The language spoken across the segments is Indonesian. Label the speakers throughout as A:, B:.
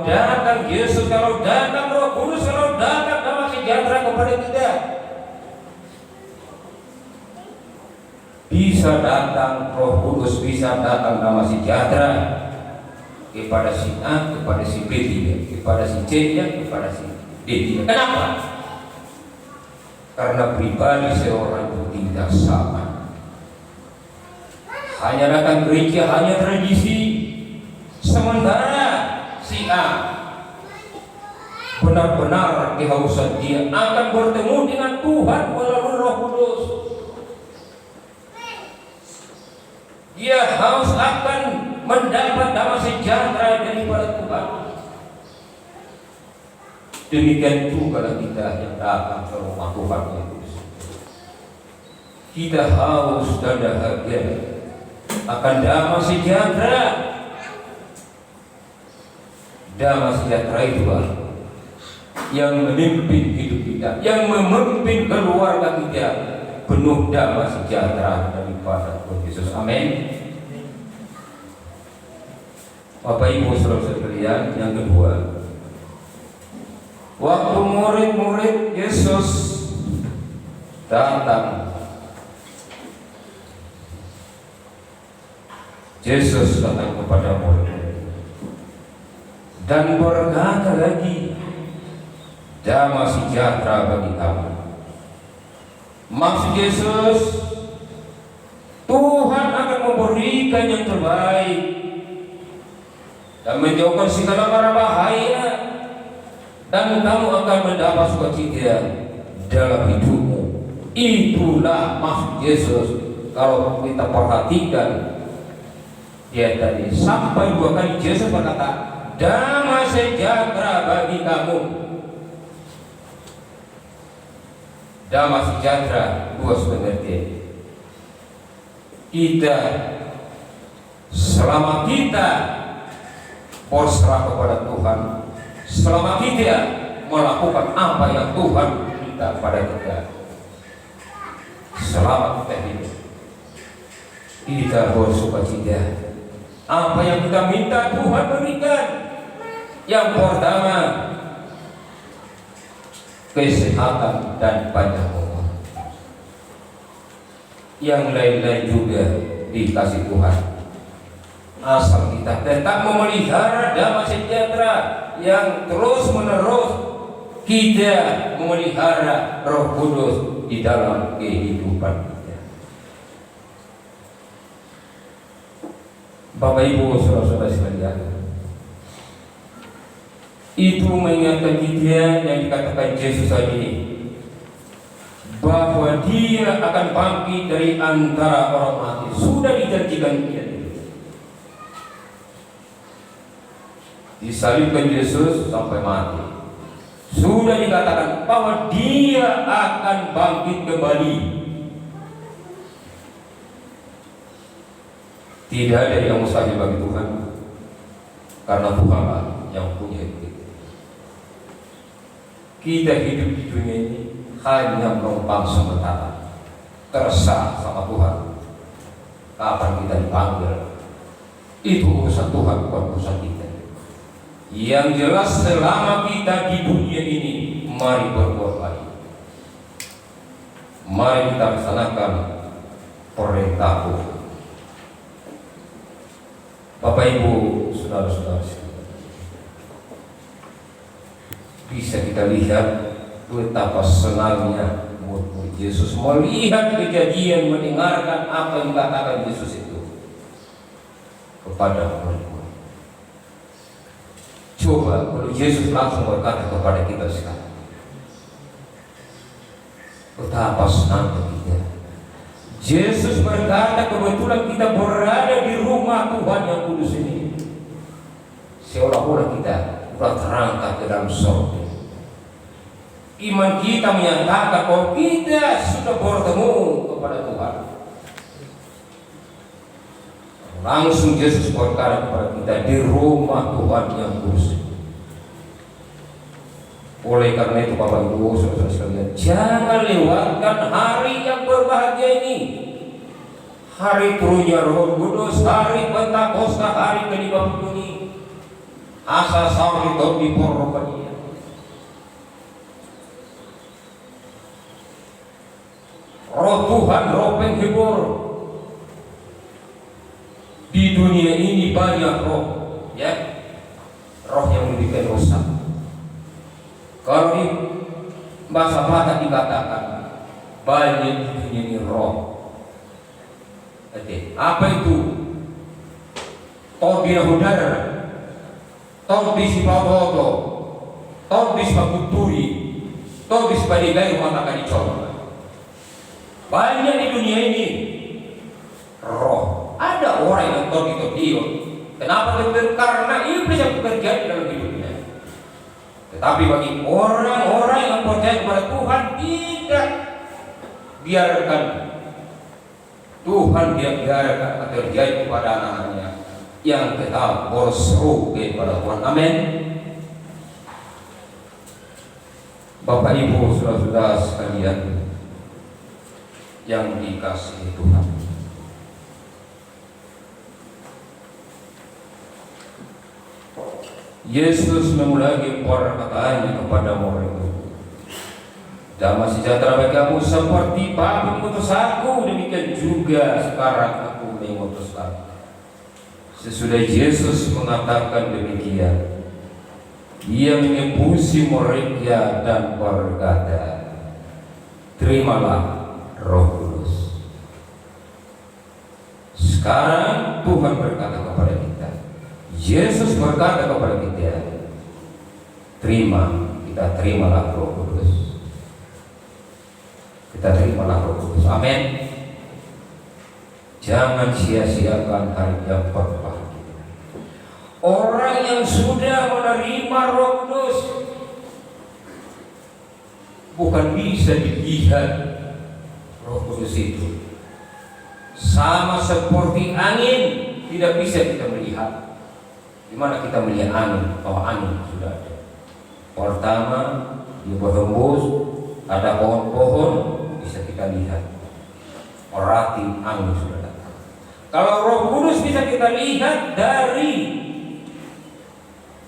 A: datang Yesus, kalau datang Roh Kudus, kalau datang damai sejahtera kepada kita, bisa datang Roh Kudus, bisa datang damai sejahtera kepada si A, kepada si B, kepada si C, kepada si D. Kenapa? Karena pribadi seorang itu tidak sama. Hanya datang gereja, hanya tradisi. Sementara si A benar-benar kehausan, dia akan bertemu dengan Tuhan melalui Roh Kudus. Dia haus akan mendapat damai sejahtera daripada Tuhan. Demikian juga kita yang datang ke rumah Tuhan Yesus. Kita haus dan dahaga akan damai sejahtera. Damai sejahtera itu yang memimpin hidup kita, yang memimpin keluarga kita, penuh damai sejahtera daripada Tuhan Yesus. Amin. Bapak Ibu saudara sekalian, yang kedua, waktu murid-murid Yesus datang, Yesus datang kepada murid dan berkata lagi, damai sejahtera bagi kamu. Maksud Yesus, Tuhan akan memberikan yang terbaik dan menjauhkan segala mara bahaya, dan kamu akan mendapat sukacita dalam hidupmu. Itulah maksud Yesus. Kalau kita perhatikan, dia tadi sampai 2 kali Yesus berkata, damai sejahtera bagi kamu. Damai sejahtera, luas pengertian. Kita, selama kita berserah kepada Tuhan, selama kita melakukan apa yang Tuhan minta pada kita, selama kita hidup, kita bersukacita. Apa yang kita minta Tuhan berikan. Yang pertama, kesehatan dan panjang umur. Yang lain-lain juga dikasih Tuhan, asal kita tetap memelihara damai sejahtera yang terus menerus, kita memelihara Roh Kudus di dalam kehidupan kita. Bapak Ibu saudara-saudara sekalian, itu mengingatkan kita yang dikatakan Yesus tadi, bahwa dia akan bangkit dari antara orang mati. Sudah dijanjikan dia. Disalibkan Yesus sampai mati. Sudah dikatakan bahwa dia akan bangkit kembali. Tidak ada yang mustahil bagi Tuhan, karena Tuhan yang punya hidup. Kita hidup di dunia ini hanya menumpang sementara, terserah sama Tuhan kapan kita dipanggil. Itu urusan Tuhan, bukan urusan kita. Yang jelas selama kita di dunia ini, mari berbuat baik. Mari kita laksanakan perintah Tuhan. Bapak Ibu, saudara-saudara, bisa kita lihat betapa senangnya murid Yesus melihat kejadian, mendengarkan apa yang dikatakan Yesus itu kepada murid-murid. Coba kalau Yesus langsung berkata kepada kita sekarang, betapa senangnya kita. Yesus berkata, kebetulan kita berada di rumah Tuhan yang kudus ini, seolah-olah kita sudah terangkat ke dalam surga. Iman kita menyatakan bahwa kita sudah bertemu kepada Tuhan. Langsung Yesus berkata kepada kita, di rumah Tuhan yang kudus. Oleh karena itu Bapak Ibu saudara sekalian, jangan lewatkan hari yang berbahagia ini. Hari turunnya Roh Kudus, hari Pentakosta, hari ke-50 ini. asa sauri di porokania. Roh Tuhan roh penghibur. Di dunia ini banyak roh, ya, roh yang demikian rusak. Kalau di bahasa Batak dikatakan banyak di dunia ini roh. Oke, apa itu? Tol binahudara, tol bisipaboto, tol bisipakuturi, tol bisipadigai rumah tak dicoba. Banyak di dunia ini roh. Ada orang yang topi-topi. Kenapa begitu? Karena iblis yang bekerja di dalam hidupnya. Tetapi bagi orang-orang yang percaya kepada Tuhan, tidak biarkan Tuhan biarkan terjadi kepada anak-anaknya yang tetap berseru kepada Tuhan. Amin. Bapak Ibu saudara-saudara sekalian yang dikasihi Tuhan, Yesus memulai perkataannya kepada murid itu, damai sejahtera bagi kamu seperti Bapa mengutus aku, demikian juga sekarang aku mengutus kamu. Sesudah Yesus mengatakan demikian, Ia mengebusi muridnya dan berkata, terimalah Roh Kudus. Sekarang Tuhan berkata kepada kita, Yesus berkata kepada kita, kita terimalah Roh Kudus. Kita terimalah Roh Kudus. Amin. Jangan sia-siakan hari yang berbahagia. Orang yang sudah menerima Roh Kudus bukan bisa dilihat. Roh Kudus itu sama seperti angin, tidak bisa kita melihat. Di mana kita melihat angin? Bahwa angin sudah ada. Pertama, dia berhembus, ada pohon-pohon, bisa kita lihat. Berarti angin sudah datang. Kalau Roh Kudus bisa kita lihat dari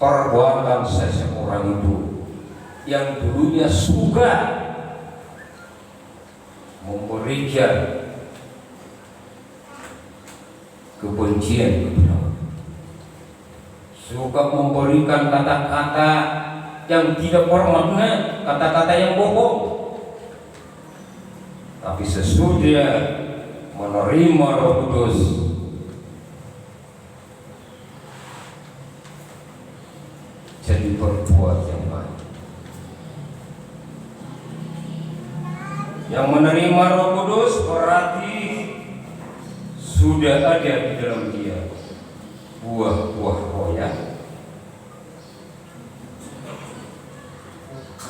A: perbuatan seseorang itu yang dulunya suka memberikan kebencian kepada Allah, suka memberikan kata-kata yang tidak bermakna, kata-kata yang bohong. Tapi sesudah menerima Roh Kudus, jadi berbuat yang baik. Yang menerima Roh Kudus berarti sudah ada di dalam dia buah-buah roh, ya.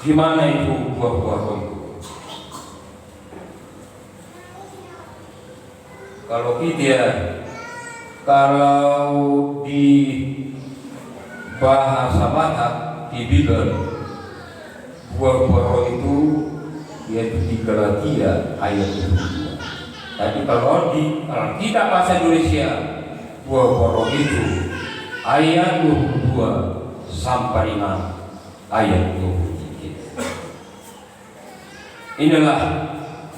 A: Gimana itu buah-buah roh itu? Kalau di bahasa Batak di Bibel, buah-buah roh itu yaitu di Galatia ayat 2. Tapi kalau di Alkitab bahasa Indonesia, buah-buah roh itu ayat 22 sampai 6 ayat 23. Inilah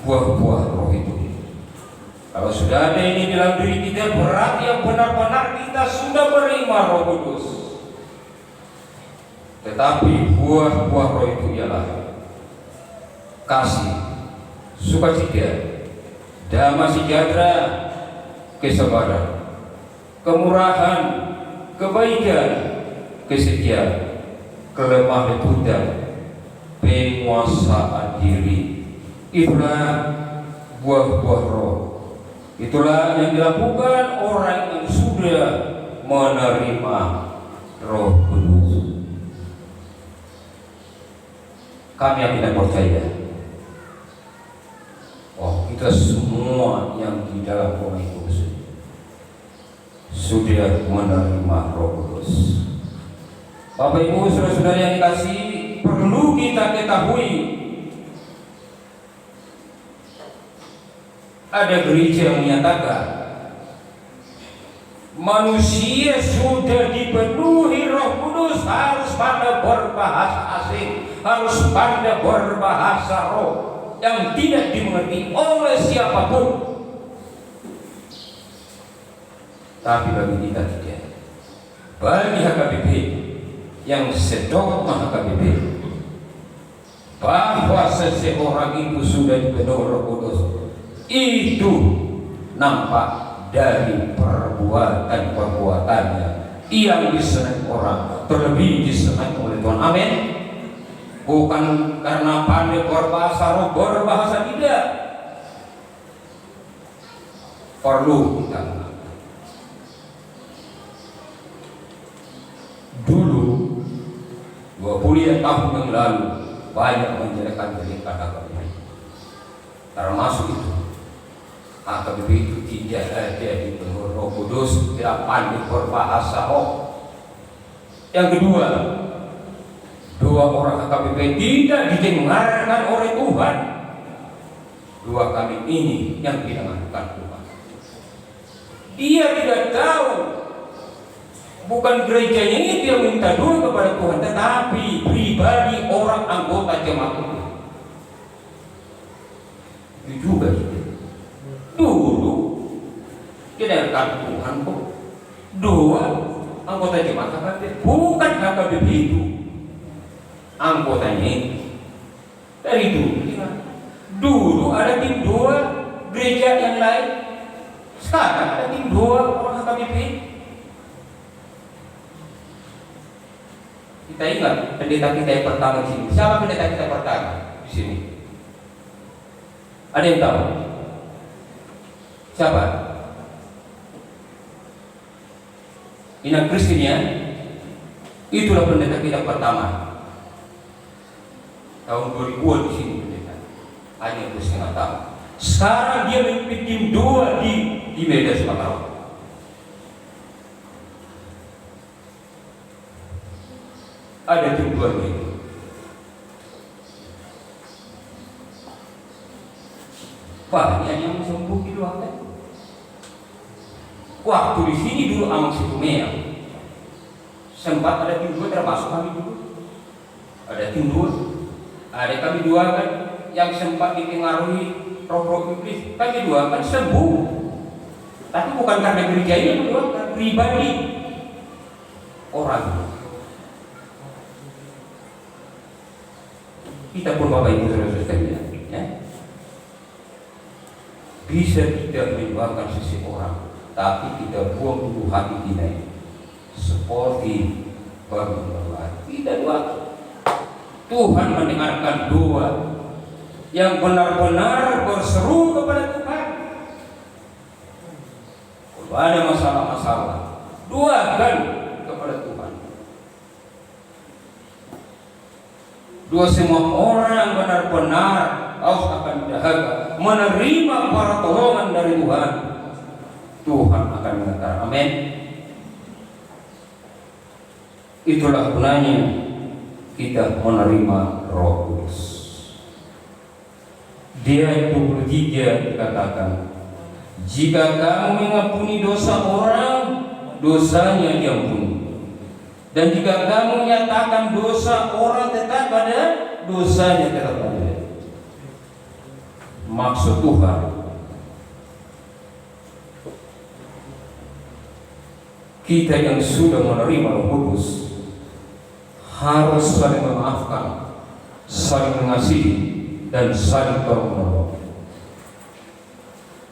A: buah-buah roh itu. Kalau sudah ada ini dalam diri kita, berarti yang benar-benar kita sudah menerima Roh Kudus. Tetapi buah-buah roh itu ialah kasih, sukacita, damai sejahtera, kesabaran, kemurahan, kebaikan, kesetiaan, kelemah lembutan, penguasaan diri. Itulah buah-buah roh. Itulah yang dilakukan orang yang sudah menerima Roh Kudus. Kami yang tidak percaya, kita semua yang di dalam Roh Kudus sudah menerima Roh Kudus. Bapak Ibu saudara-saudara yang dikasihi, perlu kita ketahui, ada gereja yang menyatakan Manusia sudah dipenuhi Roh Kudus harus pandai berbahasa asing, harus pandai berbahasa roh yang tidak dimengerti oleh siapapun. Tapi bagi kita tidak. Bagi HKBP yang sedogma HKBP bahwa seseorang itu sudah dipenuhi Roh Kudus, itu nampak dari perbuatan-perbuatannya yang disenangi orang, terlebih disenangi oleh Tuhan. Amin. Bukan karena pandai berbahasa roh, berbahasa tidak. Perlu kita. Dulu 20 tahun yang lalu banyak menjelekkan-jelekkan agama, termasuk itu HKBP itu tidak ada di penuh Roh Kudus, tidak pandai berbahasa roh. Yang kedua, dua orang HKBP tidak didengarkan oleh Tuhan. Dua kami ini yang didengarkan Tuhan. Dia tidak tahu, bukan gerejanya itu yang minta doa kepada Tuhan, tetapi pribadi orang anggota jemaat itu. Itu juga dulu didengarkan Tuhan kok. Dua anggota jemaat HKBP, bukan HKBP itu anggotanya ini. Dari dulu ada tim dua gereja yang lain, sekarang ada tim dua orang HKBP. Kita ingat pendeta kita yang pertama di sini. Siapa pendeta kita pertama di sini? Ada yang tahu? Siapa? Ina Kristinia. Itulah pendeta kita pertama. Tahun 2000-an di sini pendeta. Hanya itu setengah tahun. Sekarang dia memimpin tim dua di Medan Sumatera. Ada tim dua ini. Banyak yang sembuh di luar. Waktu di sini dulu Amang Situmea sempat ada tim dua, termasuk kami dulu. Ada tim dua, ada kami dua kan yang sempat dipengaruhi roh-roh iblis. Kami dua kan sembuh, tapi bukan karena gereja ini, mendoakan pribadi orang. Kita pun Bapak Ibu Saudara sekalian, ya, bisa tidak mendoakan seseorang, tapi kita buang dulu hati kita seperti berdoa. Kita doa, Tuhan mendengarkan doa yang benar-benar berseru kepada Tuhan. Kalau ada masalah-masalah, doakan kepada Tuhan. Doa semua orang benar-benar harus akan dahaga menerima pertolongan dari Tuhan. Tuhan akan mengatakan amin. Itulah gunanya kita menerima Roh Kudus. Dia 23 dikatakan, jika kamu mengampuni dosa orang, dosanya diampuni. Dan jika kamu menyatakan dosa orang tetap ada, dosanya tetap ada. Maksud Tuhan, kita yang sudah menerima Roh Kudus harus saling memaafkan, saling mengasihi, dan saling tolong-menolong.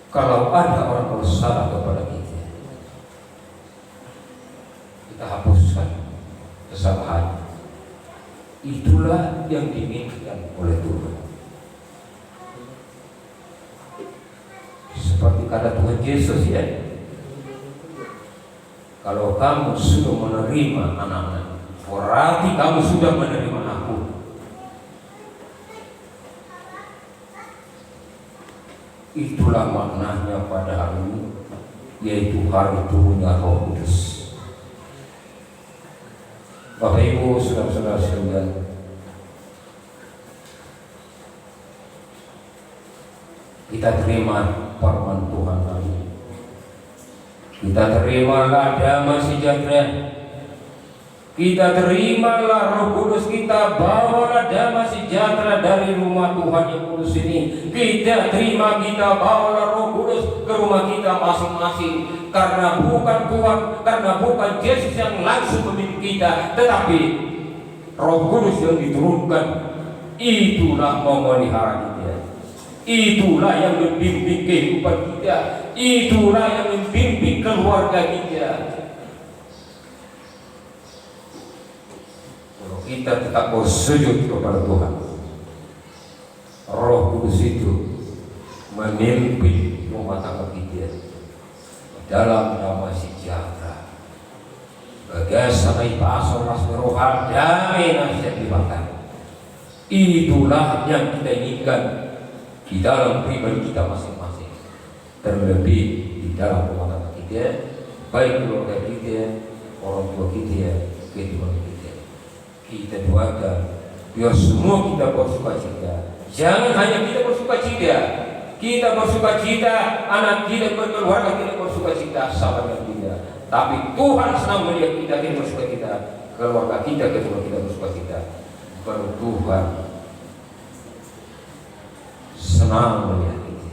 A: Kalau ada orang bersalah kepada kita, kita hapuskan kesalahan. Itulah yang diinginkan oleh Tuhan. Seperti kata Tuhan Yesus, ya, kalau kamu sudah menerima anak-anak, berarti kamu sudah menerima aku. Itulah maknanya pada hari ini, yaitu hari turunnya Roh Kudus. Bapak Ibu, saudara-saudara sekalian, kita terima firman Tuhan hari ini. Kita terimalah damai sejahtera, kita terimalah Roh Kudus, kita bawalah damai sejahtera dari rumah Tuhan yang kudus ini. Kita terima, kita bawalah Roh Kudus ke rumah kita masing-masing. Karena bukan Tuhan, karena bukan Yesus yang langsung memimpin kita, tetapi Roh Kudus yang diturunkan. Itulah memelihara kita, itulah yang membimbing kehidupan kita, itulah yang membimbing keluarga kita. Kalau kita tetap bersujud kepada Tuhan, Roh Kudus itu memimpin rumah tangga kita dalam damai sejahtera. Bagaimana pasal rohan damai nasihat dibakar. Itulah yang kita inginkan di dalam pribadi kita masing-masing, terlebih di dalam rumah tangga kita, baik keluarga kita, orang tua kita, kehidupan kita. Kita doakan biar semua kita bersukacita. Jangan hanya kita bersukacita, kita bersukacita, anak kita berkeluarga kita bersukacita, sahabat kita. Tapi Tuhan senang melihat kita bersukacita, keluarga kita, kehidupan kita bersukacita. Baru Tuhan senang melihat kita.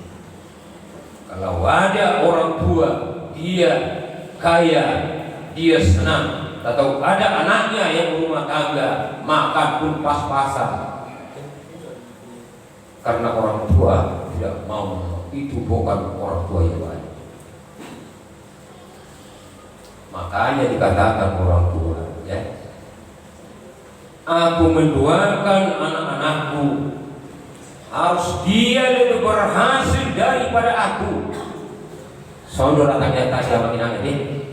A: Kalau ada orang tua dia kaya, dia senang, atau ada anaknya yang berumah tangga, makan pun pas-pasan. Karena orang tua tidak mau, itu bukan orang tua yang baik. Makanya dikatakan orang tua, ya, aku mendoakan anak-anakku harus dia lebih berhasil daripada aku. Saudara tanya-tanya makin ini.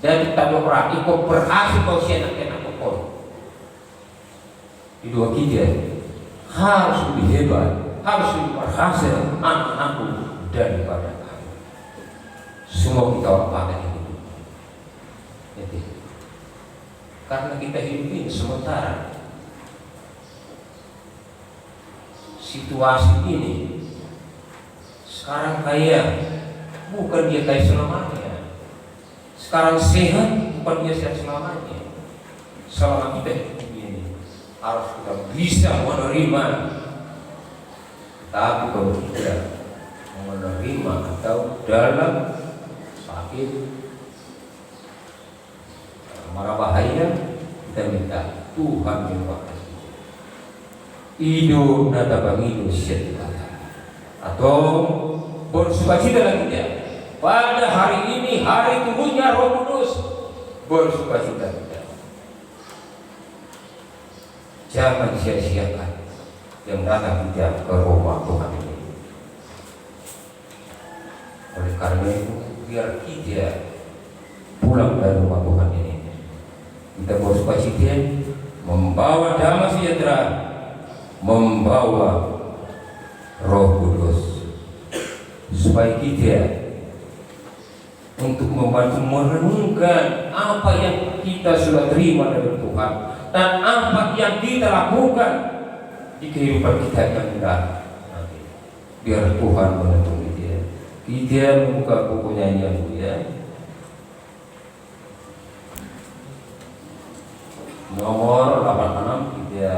A: Jadi kita berarti kau berhasil kau anak-anak kau. Di dua kita harus lebih hebat, harus lebih berhasil anak-anakku daripada aku. Semua kita orang pakai hidup. Jadi, karena kita hidup ini sementara. Situasi ini sekarang kaya, bukan dia kaya selamanya. Sekarang sehat, bukan dia sehat selamanya. Selama kita hidup ini harus kita bisa menerima. Tapi kalau tidak menerima atau dalam sakit, marah bahaya, kita minta Tuhan menyembuhkan. Ido nata bangido syaitan atau bersukacita lagi dia. Pada hari ini hari turunnya Roh Kudus, bersukacita kita. Jangan sia-siakan yang datang kita ke rumah Tuhan ini. Oleh karena itu biar kita pulang dari rumah Tuhan ini, kita bersukacita, membawa damai sejahtera, membawa Roh Kudus, supaya kita untuk membantu merenungkan apa yang kita sudah terima dari Tuhan dan apa yang kita lakukan di kehidupan kita yang datang nanti. Biar Tuhan menuntun kita. Kita membuka buku nyanyian ya. Nomor 86 kita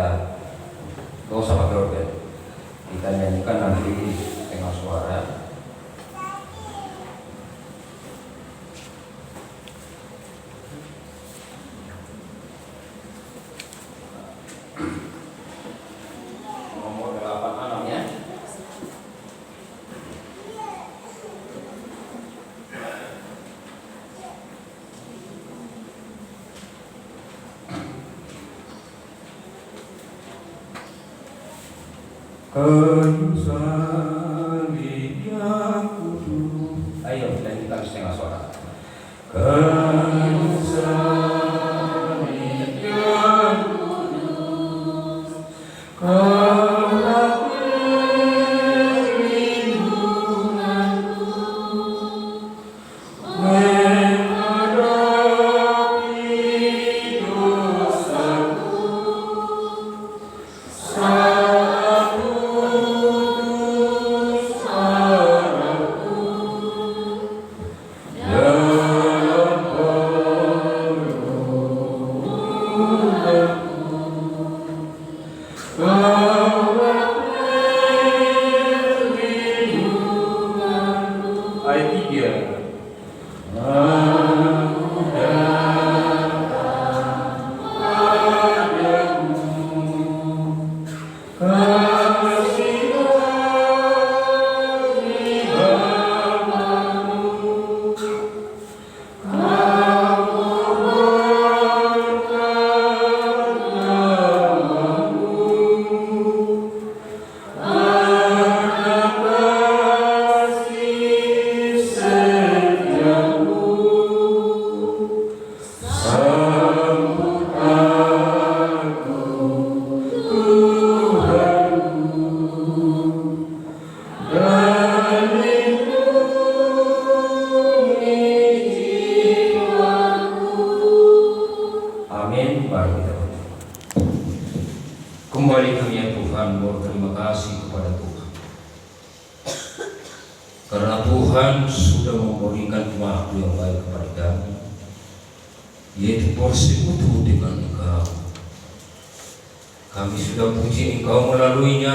A: dosa pakai organ. Kita nyanyikan nanti tengah suara. Nomor 86 ya. Kayu salib yang kudus. Ayo kita nyanyikan setengah suara. Kayu salib yang kudus, kaulah perlindunganku menghadapi dosaku. mari kita berdoa. Kembali kami ya Tuhan berterima kasih kepada Tuhan, karena Tuhan sudah memberikan waktu yang baik kepada kami, yaitu bersekutu dengan Engkau. Kami sudah puji Engkau melaluinya